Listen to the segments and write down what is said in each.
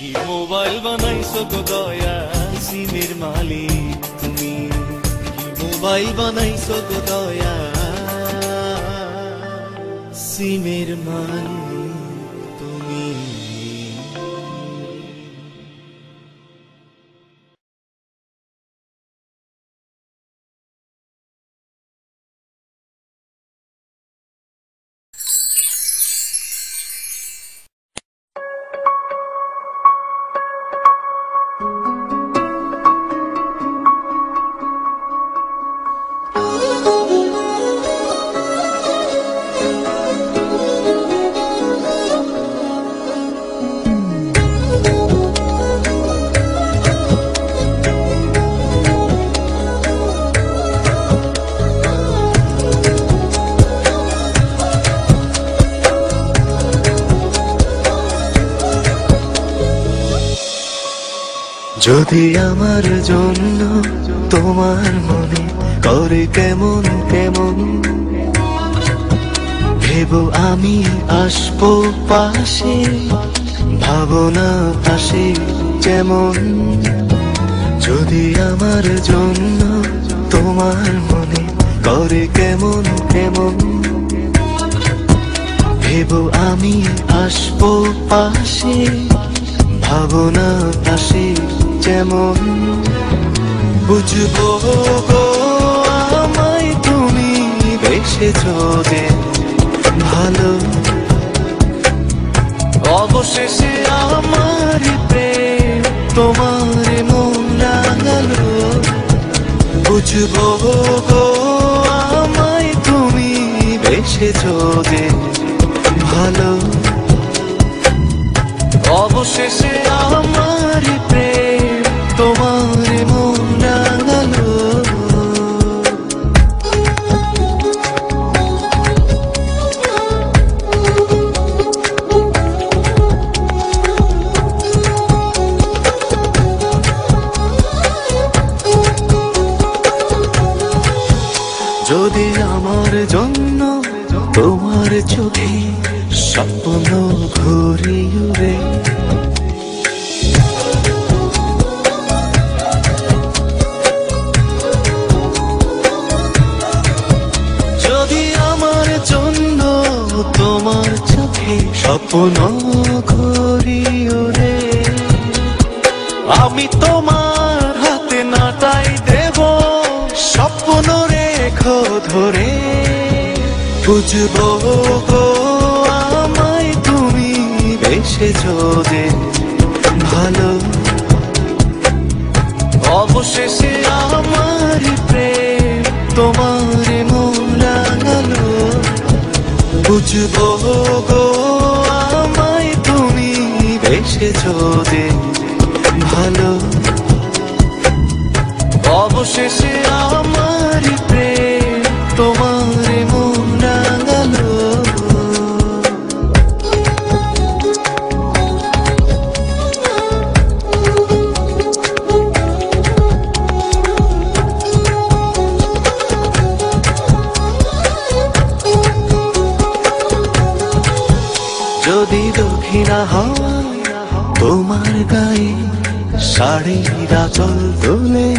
কি মোবাইল বানাইছো গো দয়া সিমের মালিক তুমি, কি মোবাইল বানাইছো গো দয়া সিমের মালিক তুমি। যদি আমার জন্য তোমার মনে করে কেমন কেমন, ভেবো আমি আসবো পাশে, ভাবনা আসে যেমন। যদি আমার জন্য তোমার মনে করে কেমন কেমন, ভেবো আমি আসবো পাশে, ভাবনা আসে যেমন। বুঝবো গো আমায় তুমি বেসেছো যে ভালো, অবশেষে আমার প্রেম তোমার মন রাঙালো। বুঝবো গো আমায় তুমি বেসেছো যে ভালো, অবশেষে আমার প্রেম তোমার মন রাঙালো। যদি আমার জন্য তোমার চোখে স্বপ্ন ঘুরে উড়ে, যদি আমার জন্য তোমার চোখে স্বপ্ন ঘুরে উড়ে, আমি তোমার হাতে নাটাই দেব স্বপ্ন রেখো ধরে। বুঝবো গো আমায় তুমি বেসেছো যে ভালো, অবশেষে আমার প্রেম তোমার মন রাঙালো। বুঝবো গো আমায় তুমি বেসেছো যে ভালো, অবশেষে আমার প্রেম তোমার মন রাঙালো। যদি দক্ষিণা হয় তোমার গায়ে শাড়ির আঁচল তোলে,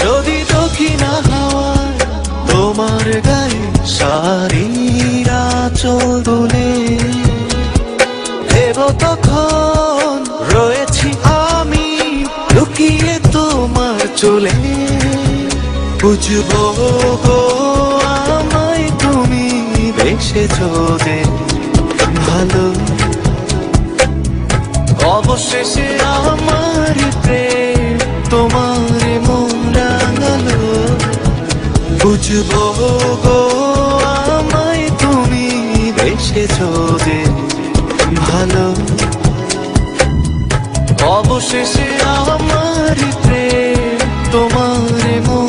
যদি দক্ষিণা হাওয়ায় তোমার গায়ে শাড়ির আঁচল তোলে, ভেবো তখন রয়েছি আমি লুকিয়ে তোমার চুলে। বুঝবো গো আমায় তুমি বেসেছো যে ভালো, অবশেষে আমার প্রেম তোমার মন রাঙালো। বুঝবো গো আমায় তুমি বেসেছো যে ভালো, অবশেষে আমার প্রেম তোমার মন